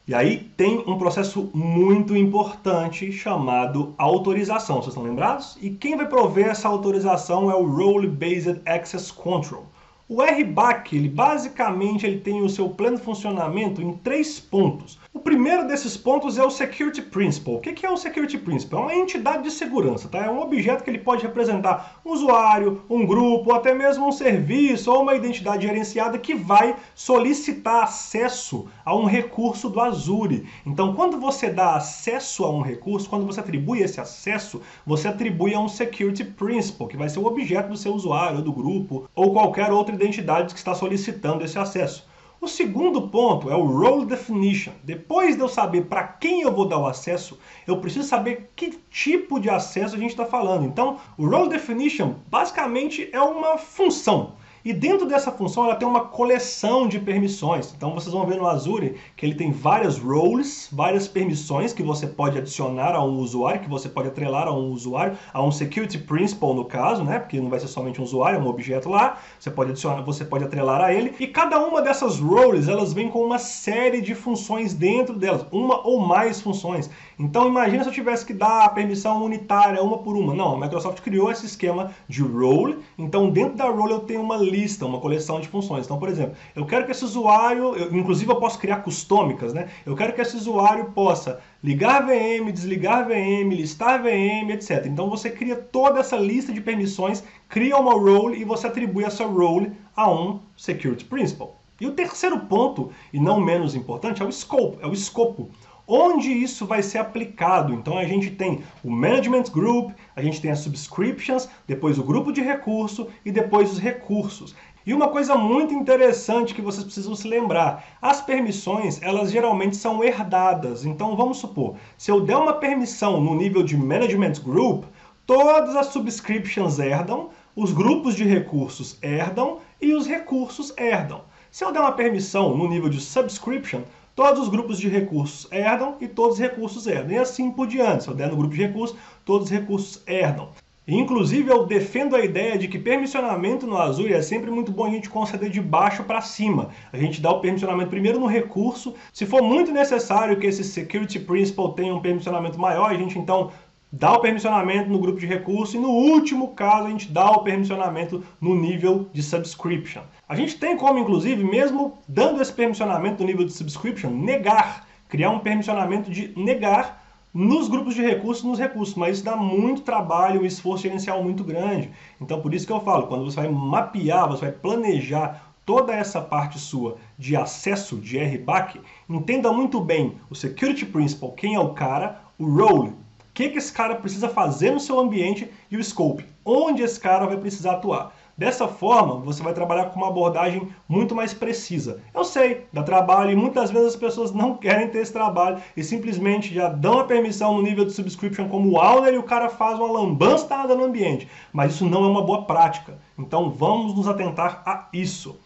E aí tem um processo muito importante chamado autorização, vocês estão lembrados? E quem vai prover essa autorização é o Role Based Access Control. O RBAC, ele tem o seu pleno funcionamento em 3 pontos. O primeiro desses pontos é o Security Principal. O que é o Security Principal? É uma entidade de segurança, tá? É um objeto que ele pode representar um usuário, um grupo, ou até mesmo um serviço ou uma identidade gerenciada que vai solicitar acesso a um recurso do Azure. Então, quando você dá acesso a um recurso, quando você atribui esse acesso, você atribui a um Security Principal, que vai ser o objeto do seu usuário, do grupo, ou qualquer outra identidade que está solicitando esse acesso. O segundo ponto é o Role Definition. Depois de eu saber para quem eu vou dar o acesso, eu preciso saber que tipo de acesso a gente está falando. Então, o Role Definition basicamente é uma função. E dentro dessa função ela tem uma coleção de permissões. Então vocês vão ver no Azure que ele tem várias roles, várias permissões que você pode adicionar a um usuário, que você pode atrelar a um usuário, a um security principal no caso, né? Porque não vai ser somente um usuário, é um objeto lá. Você pode adicionar, você pode atrelar a ele. E cada uma dessas roles, elas vêm com uma série de funções dentro delas, uma ou mais funções. Então imagina se eu tivesse que dar a permissão unitária, uma por uma. Não, a Microsoft criou esse esquema de role. Então dentro da role eu tenho uma lista, uma coleção de funções. Então, por exemplo, eu quero que esse usuário, inclusive eu posso criar custômicas, né? Eu quero que esse usuário possa ligar VM, desligar VM, listar VM, etc. Então você cria toda essa lista de permissões, cria uma role e você atribui essa role a um Security Principal. E o terceiro ponto, e não menos importante, é o scope, é o escopo. Onde isso vai ser aplicado? Então a gente tem o Management Group, a gente tem as Subscriptions, depois o grupo de recurso e depois os recursos. E uma coisa muito interessante que vocês precisam se lembrar, as permissões, elas geralmente são herdadas. Então vamos supor, se eu der uma permissão no nível de Management Group, todas as Subscriptions herdam, os grupos de recursos herdam e os recursos herdam. Se eu der uma permissão no nível de Subscription, todos os grupos de recursos herdam e todos os recursos herdam. E assim por diante. Se eu der no grupo de recursos, todos os recursos herdam. Inclusive, eu defendo a ideia de que permissionamento no Azure é sempre muito bom a gente conceder de baixo para cima. A gente dá o permissionamento primeiro no recurso. Se for muito necessário que esse Security Principal tenha um permissionamento maior, a gente então dá o permissionamento no grupo de recurso e no último caso a gente dá o permissionamento no nível de Subscription. A gente tem como, inclusive, mesmo dando esse permissionamento no nível de Subscription, negar, criar um permissionamento de negar nos grupos de recursos, nos recursos, mas isso dá muito trabalho, um esforço gerencial muito grande. Então por isso que eu falo, quando você vai mapear, você vai planejar toda essa parte sua de acesso de RBAC, entenda muito bem o Security Principal, quem é o cara, o role, o que esse cara precisa fazer no seu ambiente e o scope, onde esse cara vai precisar atuar. Dessa forma, você vai trabalhar com uma abordagem muito mais precisa. Eu sei, dá trabalho e muitas vezes as pessoas não querem ter esse trabalho e simplesmente já dão a permissão no nível de subscription como o owner e o cara faz uma lambança danada no ambiente. Mas isso não é uma boa prática. Então vamos nos atentar a isso.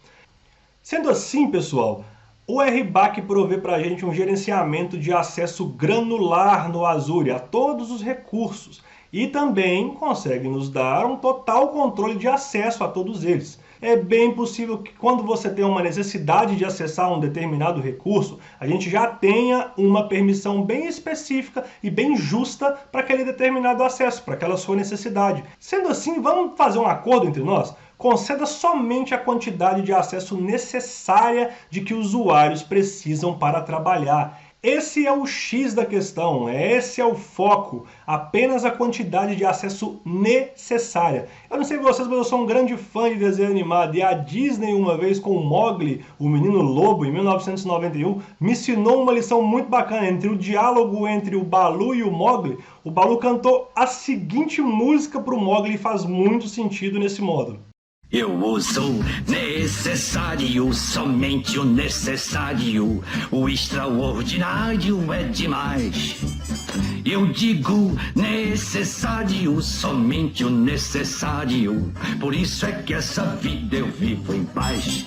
Sendo assim, pessoal, o RBAC provê para a gente um gerenciamento de acesso granular no Azure a todos os recursos e também consegue nos dar um total controle de acesso a todos eles. É bem possível que quando você tem uma necessidade de acessar um determinado recurso, a gente já tenha uma permissão bem específica e bem justa para aquele determinado acesso, para aquela sua necessidade. Sendo assim, vamos fazer um acordo entre nós? Conceda somente a quantidade de acesso necessária de que usuários precisam para trabalhar. Esse é o X da questão, esse é o foco, apenas a quantidade de acesso necessária. Eu não sei vocês, mas eu sou um grande fã de desenho animado e a Disney, uma vez com o Mowgli, o Menino Lobo, em 1991, me ensinou uma lição muito bacana entre o diálogo entre o Baloo e o Mowgli. O Baloo cantou a seguinte música para o Mowgli e faz muito sentido nesse módulo. Eu uso necessário, somente o necessário. O extraordinário é demais. Eu digo necessário, somente o necessário. Por isso é que essa vida eu vivo em paz.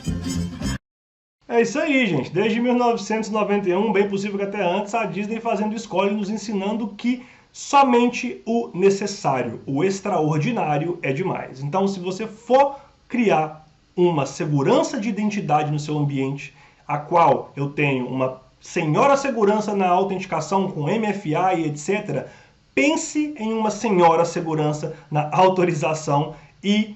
É isso aí, gente. Desde 1991, bem possível que até antes, a Disney fazendo escola e nos ensinando que somente o necessário, o extraordinário é demais. Então, se você for criar uma segurança de identidade no seu ambiente, a qual eu tenho uma senhora segurança na autenticação com MFA e etc., pense em uma senhora segurança na autorização e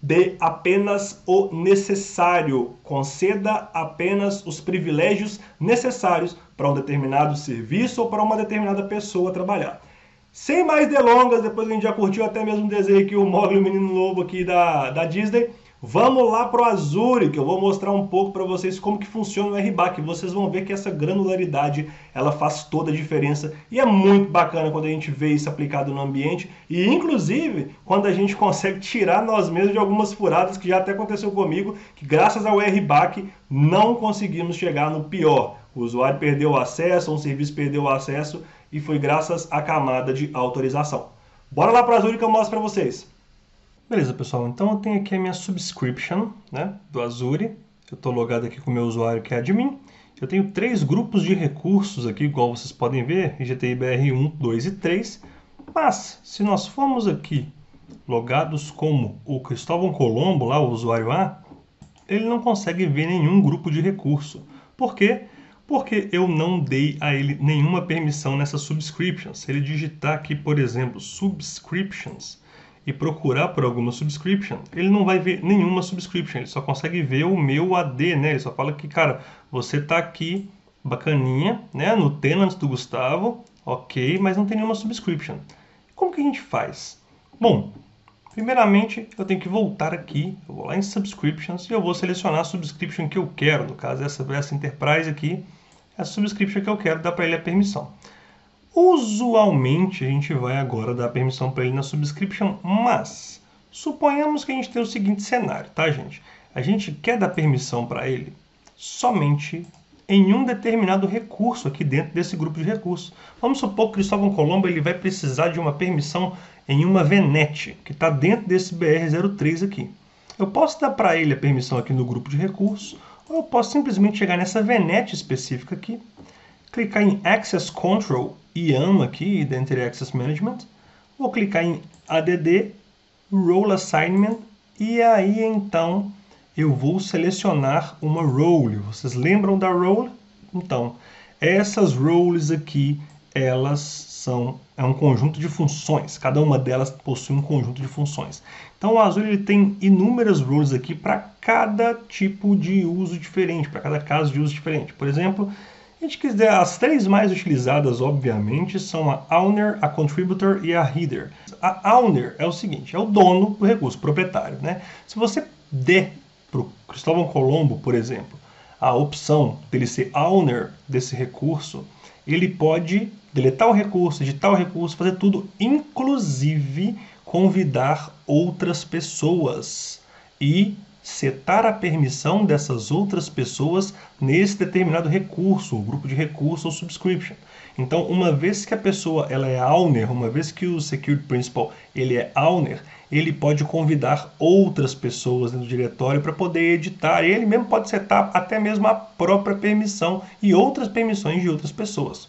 dê apenas o necessário, conceda apenas os privilégios necessários para um determinado serviço ou para uma determinada pessoa trabalhar. Sem mais delongas, depois que a gente já curtiu até mesmo o desenho aqui, o Mowgli, o Menino Lobo aqui da Disney, vamos lá pro Azure, que eu vou mostrar um pouco para vocês como que funciona o RBAC. Vocês vão ver que essa granularidade, ela faz toda a diferença e é muito bacana quando a gente vê isso aplicado no ambiente e, inclusive, quando a gente consegue tirar nós mesmos de algumas furadas, que já até aconteceu comigo, que graças ao RBAC não conseguimos chegar no pior. O usuário perdeu o acesso, um serviço perdeu o acesso e foi graças à camada de autorização. Bora lá para o Azure que eu mostro para vocês. Beleza, pessoal, então eu tenho aqui a minha subscription, né, do Azure. Eu estou logado aqui com o meu usuário que é admin. Eu tenho 3 grupos de recursos aqui, igual vocês podem ver, IGTI BR 1, 2 e 3. Mas, se nós formos aqui logados como o Cristóvão Colombo, lá o usuário A, ele não consegue ver nenhum grupo de recurso. Por quê? Porque eu não dei a ele nenhuma permissão nessa subscription. Se ele digitar aqui, por exemplo, subscriptions, e procurar por alguma subscription, ele não vai ver nenhuma subscription, ele só consegue ver o meu AD, né? Ele só fala que, cara, você tá aqui bacaninha, né? No tenant do Gustavo, ok, mas não tem nenhuma subscription. Como que a gente faz? Bom, primeiramente eu tenho que voltar aqui, eu vou lá em subscriptions e eu vou selecionar a subscription que eu quero, no caso essa Enterprise aqui, é a subscription que eu quero, dar para ele a permissão. Usualmente a gente vai agora dar permissão para ele na subscription, mas suponhamos que a gente tem o seguinte cenário, tá, gente? A gente quer dar permissão para ele somente em um determinado recurso aqui dentro desse grupo de recursos. Vamos supor que o Cristóvão Colombo ele vai precisar de uma permissão em uma VNet, que está dentro desse BR03 aqui. Eu posso dar para ele a permissão aqui no grupo de recursos, ou eu posso simplesmente chegar nessa VNet específica aqui, clicar em Access Control IAM aqui, Identity Access Management, vou clicar em ADD, Role Assignment, e aí então eu vou selecionar uma role. Vocês lembram da role? Então, essas roles aqui, é um conjunto de funções, cada uma delas possui um conjunto de funções. Então o Azure ele tem inúmeras roles aqui para cada tipo de uso diferente, para cada caso de uso diferente. Por exemplo, a gente quiser, as 3 mais utilizadas, obviamente, são a owner, a contributor e a header. A owner é o seguinte, é o dono do recurso, proprietário, né? Se você der para o Cristóvão Colombo, por exemplo, a opção dele ser owner desse recurso, ele pode deletar o recurso, editar o recurso, fazer tudo, inclusive convidar outras pessoas e setar a permissão dessas outras pessoas nesse determinado recurso, o grupo de recurso ou subscription. Então, uma vez que a pessoa ela é owner, uma vez que o Security Principal ele é owner, ele pode convidar outras pessoas no diretório para poder editar. Ele mesmo pode setar até mesmo a própria permissão e outras permissões de outras pessoas.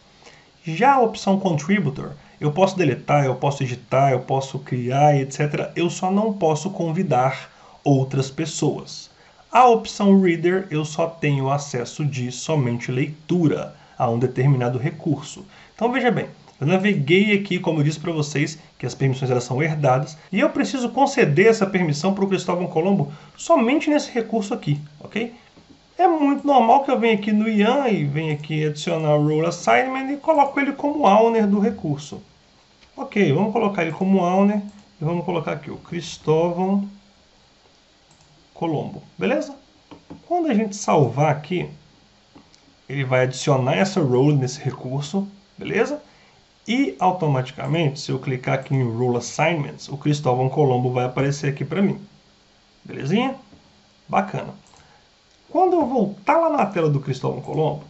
Já a opção Contributor, eu posso deletar, eu posso editar, eu posso criar, etc. Eu só não posso convidar outras pessoas. A opção Reader, eu só tenho acesso de somente leitura a um determinado recurso. Então veja bem, eu naveguei aqui, como eu disse para vocês, que as permissões elas são herdadas, e eu preciso conceder essa permissão para o Cristóvão Colombo somente nesse recurso aqui, ok? É muito normal que eu venha aqui no IAM e venha aqui adicionar o Role Assignment e coloco ele como owner do recurso. Ok, vamos colocar ele como owner e vamos colocar aqui o Cristóvão Colombo, beleza? Quando a gente salvar aqui, ele vai adicionar essa role nesse recurso, beleza? E automaticamente, se eu clicar aqui em Role Assignments, o Cristóvão Colombo vai aparecer aqui para mim. Belezinha? Bacana. Quando eu voltar lá na tela do Cristóvão Colombo,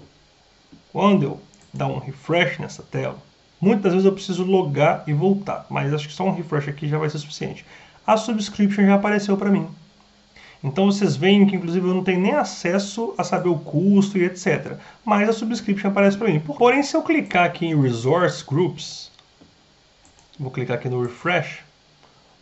quando eu dar um refresh nessa tela, muitas vezes eu preciso logar e voltar, mas acho que só um refresh aqui já vai ser suficiente. A subscription já apareceu para mim. Então vocês veem que inclusive eu não tenho nem acesso a saber o custo e etc. Mas a subscription aparece para mim. Porém, se eu clicar aqui em Resource Groups, vou clicar aqui no Refresh,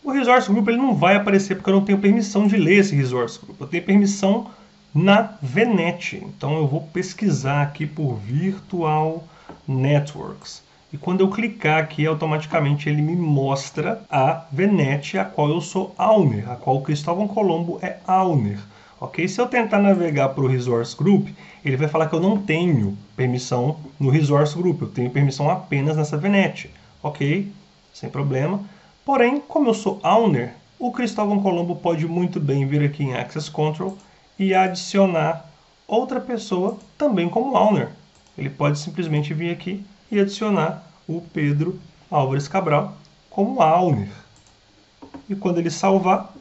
o Resource Group ele não vai aparecer porque eu não tenho permissão de ler esse Resource Group. Eu tenho permissão na VNet. Então eu vou pesquisar aqui por Virtual Networks. E quando eu clicar aqui, automaticamente ele me mostra a VNet a qual eu sou owner, a qual o Cristóvão Colombo é owner. Ok? Se eu tentar navegar para o Resource Group, ele vai falar que eu não tenho permissão no Resource Group, eu tenho permissão apenas nessa VNet. Ok? Sem problema. Porém, como eu sou owner, o Cristóvão Colombo pode muito bem vir aqui em Access Control e adicionar outra pessoa também como owner. Ele pode simplesmente vir aqui e adicionar o Pedro Álvares Cabral como owner. E quando ele salvar,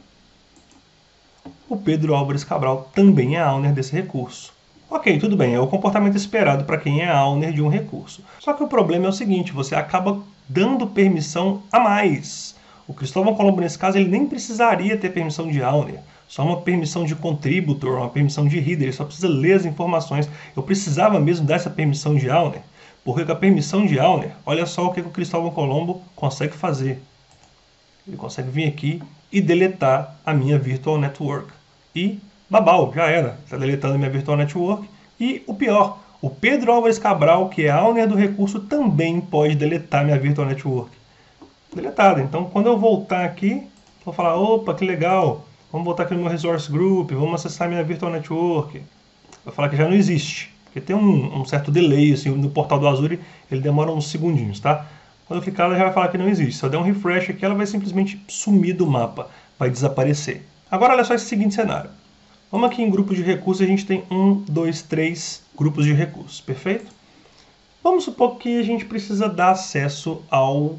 o Pedro Álvares Cabral também é owner desse recurso. Ok, tudo bem, é o comportamento esperado para quem é owner de um recurso. Só que o problema é o seguinte, você acaba dando permissão a mais. O Cristóvão Colombo, nesse caso, ele nem precisaria ter permissão de owner. Só uma permissão de contributor, uma permissão de reader, ele só precisa ler as informações. Eu precisava mesmo dessa permissão de owner, porque com a permissão de owner, olha só o que o Cristóvão Colombo consegue fazer. Ele consegue vir aqui e deletar a minha Virtual Network. E babau, já era. Está deletando a minha Virtual Network. E o pior, o Pedro Álvares Cabral, que é owner do recurso, também pode deletar minha Virtual Network. Deletada. Então, quando eu voltar aqui, vou falar, opa, que legal. Vamos voltar aqui no meu Resource Group, vamos acessar minha Virtual Network. Vai falar que já não existe. Porque tem um certo delay assim, no portal do Azure, ele demora uns segundinhos, tá? Quando eu clicar, ela já vai falar que não existe. Se eu der um refresh aqui, ela vai simplesmente sumir do mapa, vai desaparecer. Agora, olha só esse seguinte cenário. Vamos aqui em grupos de recursos, a gente tem 1, 2, 3 grupos de recursos, perfeito? Vamos supor que a gente precisa dar acesso ao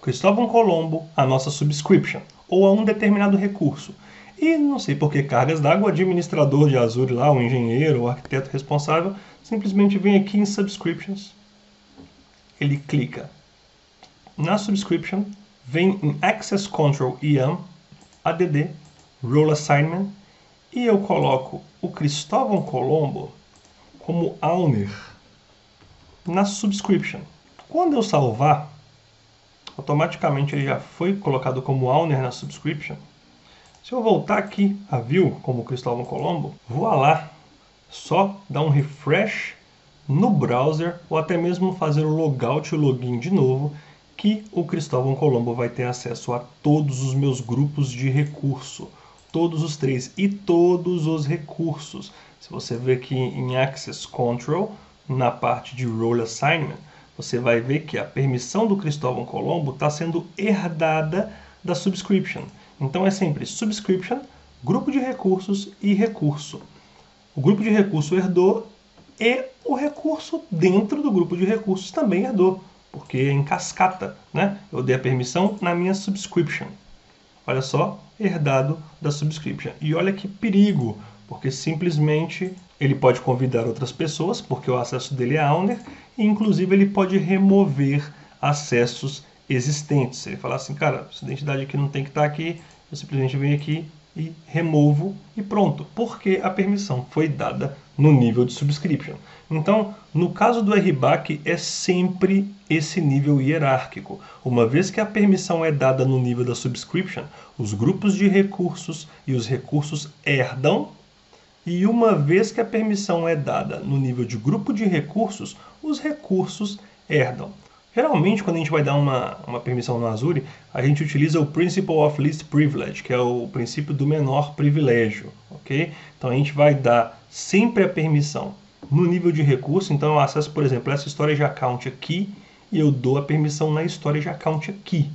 Cristóvão Colombo, a nossa subscription, ou a um determinado recurso. E não sei por que cargas d'água, o administrador de Azure lá, o engenheiro, o arquiteto responsável, simplesmente vem aqui em Subscriptions. Ele clica na Subscription, vem em Access Control IAM, ADD, Role Assignment, e eu coloco o Cristóvão Colombo como owner na Subscription. Quando eu salvar, automaticamente ele já foi colocado como owner na Subscription. Se eu voltar aqui a View como Cristóvão Colombo, vou lá, só dar um refresh no browser ou até mesmo fazer o logout e o login de novo, que o Cristóvão Colombo vai ter acesso a todos os meus grupos de recurso, todos os 3 e todos os recursos. Se você ver aqui em Access Control, na parte de Role Assignment, você vai ver que a permissão do Cristóvão Colombo está sendo herdada da Subscription. Então é sempre Subscription, grupo de recursos e recurso. O grupo de recurso herdou e o recurso dentro do grupo de recursos também herdou, porque é em cascata, né? Eu dei a permissão na minha Subscription. Olha só, herdado da Subscription. E olha que perigo, porque simplesmente ele pode convidar outras pessoas, porque o acesso dele é owner, e inclusive ele pode remover acessos existentes. Ele fala assim, cara, essa identidade aqui não tem que estar aqui, eu simplesmente venho aqui e removo e pronto, porque a permissão foi dada no nível de subscription. Então, no caso do RBAC, é sempre esse nível hierárquico. Uma vez que a permissão é dada no nível da subscription, os grupos de recursos e os recursos herdam, e uma vez que a permissão é dada no nível de grupo de recursos, os recursos herdam. Geralmente, quando a gente vai dar uma permissão no Azure, a gente utiliza o Principle of Least Privilege, que é o princípio do menor privilégio, ok? Então, a gente vai dar sempre a permissão no nível de recurso. Então, eu acesso, por exemplo, essa storage account aqui e eu dou a permissão na storage account aqui.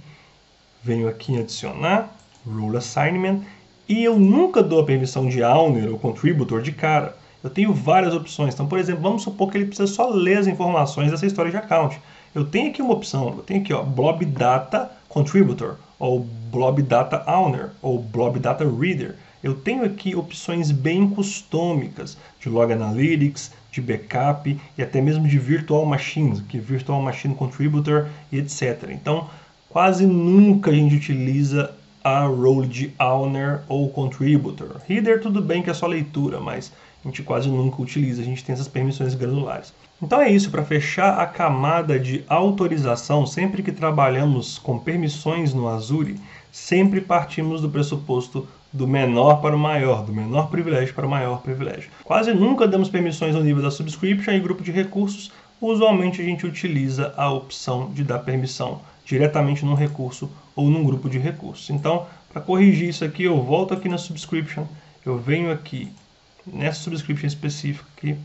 Venho aqui em adicionar, Role Assignment, e eu nunca dou a permissão de owner ou contributor de cara. Eu tenho várias opções. Então, por exemplo, vamos supor que ele precisa só ler as informações dessa storage account. Eu tenho aqui uma opção, eu tenho aqui, ó, Blob Data Contributor, ou Blob Data Owner, ou Blob Data Reader. Eu tenho aqui opções bem custômicas, de Log Analytics, de Backup e até mesmo de Virtual Machines, que é Virtual Machine Contributor e etc. Então, quase nunca a gente utiliza a role de Owner ou Contributor. Reader tudo bem que é só leitura, mas a gente quase nunca utiliza, a gente tem essas permissões granulares. Então é isso, para fechar a camada de autorização, sempre que trabalhamos com permissões no Azure, sempre partimos do pressuposto do menor para o maior, do menor privilégio para o maior privilégio. Quase nunca damos permissões ao nível da subscription e grupo de recursos. Usualmente a gente utiliza a opção de dar permissão diretamente num recurso ou num grupo de recursos. Então, para corrigir isso aqui, eu volto aqui na subscription, eu venho aqui nessa subscription específica aqui,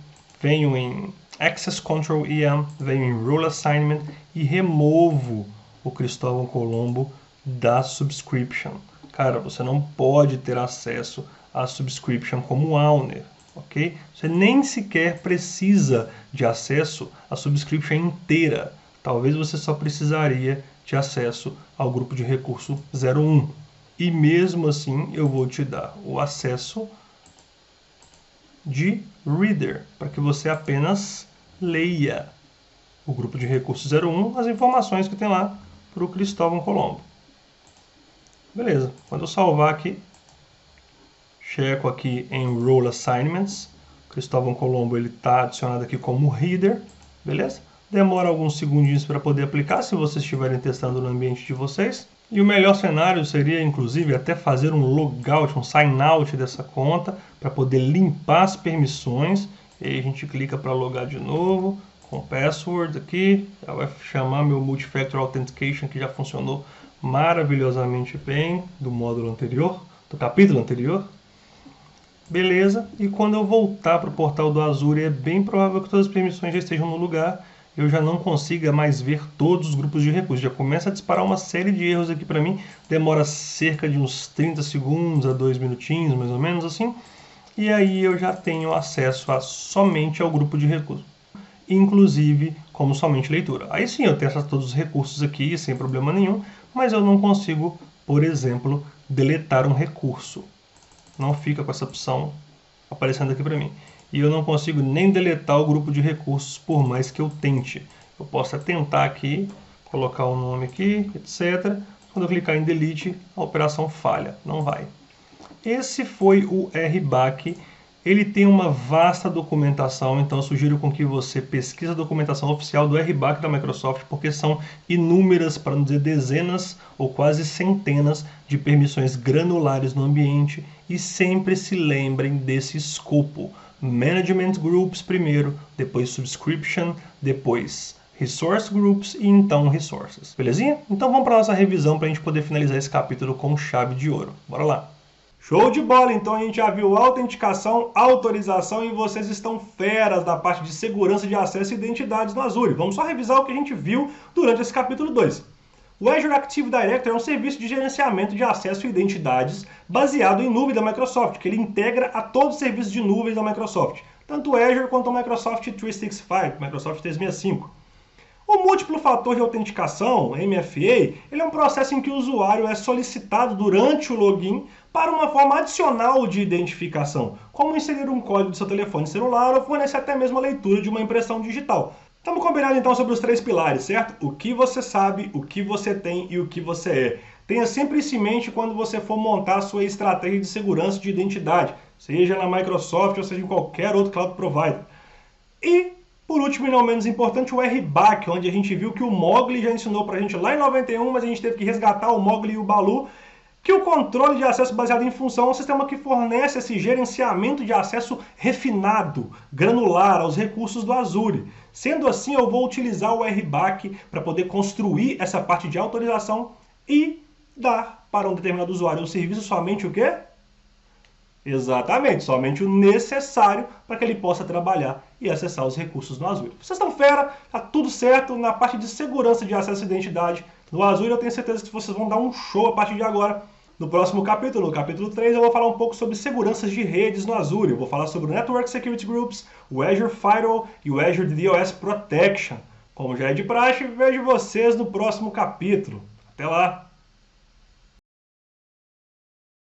venho em Access Control EM, venho em Role Assignment e removo o Cristóvão Colombo da subscription. Cara, você não pode ter acesso à subscription como owner, ok? Você nem sequer precisa de acesso à subscription inteira. Talvez você só precisaria de acesso ao grupo de recurso 01. E mesmo assim eu vou te dar o acesso de reader, para que você apenas leia o grupo de recurso 01, as informações que tem lá para o Cristóvão Colombo. Beleza, quando eu salvar aqui, checo aqui em Role Assignments, o Cristóvão Colombo está adicionado aqui como reader, beleza? Demora alguns segundinhos para poder aplicar, se vocês estiverem testando no ambiente de vocês. E o melhor cenário seria, inclusive, até fazer um logout, um sign-out dessa conta, para poder limpar as permissões. E aí a gente clica para logar de novo, com password aqui, já vai chamar meu Multifactor Authentication, que já funcionou maravilhosamente bem do módulo anterior, do capítulo anterior. Beleza, e quando eu voltar para o portal do Azure, é bem provável que todas as permissões já estejam no lugar, eu já não consiga mais ver todos os grupos de recursos. Já começa a disparar uma série de erros aqui para mim, demora cerca de uns 30 segundos a 2 minutinhos, mais ou menos assim, e aí eu já tenho acesso somente ao grupo de recursos, inclusive como somente leitura. Aí sim eu tenho acesso a todos os recursos aqui, sem problema nenhum, mas eu não consigo, por exemplo, deletar um recurso. Não fica com essa opção aparecendo aqui para mim. E eu não consigo nem deletar o grupo de recursos, por mais que eu tente. Eu posso tentar aqui, colocar o nome aqui, etc. Quando eu clicar em Delete, a operação falha, não vai. Esse foi o RBAC. Ele tem uma vasta documentação, então eu sugiro com que você pesquise a documentação oficial do RBAC da Microsoft, porque são inúmeras, para não dizer dezenas ou quase centenas de permissões granulares no ambiente, e sempre se lembrem desse escopo. Management Groups primeiro, depois Subscription, depois Resource Groups e então Resources. Belezinha? Então vamos para a nossa revisão para a gente poder finalizar esse capítulo com chave de ouro. Bora lá! Show de bola! Então a gente já viu autenticação, autorização e vocês estão feras da parte de segurança de acesso e identidades no Azure. Vamos só revisar o que a gente viu durante esse capítulo 2. O Azure Active Directory é um serviço de gerenciamento de acesso e identidades baseado em nuvem da Microsoft, que ele integra a todos os serviços de nuvem da Microsoft, tanto o Azure quanto o Microsoft 365, Microsoft 365. O múltiplo fator de autenticação, MFA, ele é um processo em que o usuário é solicitado durante o login para uma forma adicional de identificação, como inserir um código do seu telefone celular ou fornecer até mesmo a leitura de uma impressão digital. Estamos combinados então sobre os 3 pilares, certo? O que você sabe, o que você tem e o que você é. Tenha sempre isso em mente quando você for montar a sua estratégia de segurança de identidade, seja na Microsoft ou seja em qualquer outro cloud provider. E, por último e não menos importante, o RBAC, onde a gente viu que o Mogli já ensinou pra gente lá em 91, mas a gente teve que resgatar o Mogli e o Balu, que o controle de acesso baseado em função é um sistema que fornece esse gerenciamento de acesso refinado, granular aos recursos do Azure. Sendo assim, eu vou utilizar o RBAC para poder construir essa parte de autorização e dar para um determinado usuário um serviço somente o quê? Exatamente, somente o necessário para que ele possa trabalhar e acessar os recursos no Azure. Vocês estão fera, tá tudo certo na parte de segurança de acesso e identidade no Azure. Eu tenho certeza que vocês vão dar um show a partir de agora. No próximo capítulo, no capítulo 3, eu vou falar um pouco sobre seguranças de redes no Azure. Eu vou falar sobre o Network Security Groups, o Azure Firewall e o Azure DDoS Protection. Como já é de praxe, vejo vocês no próximo capítulo. Até lá!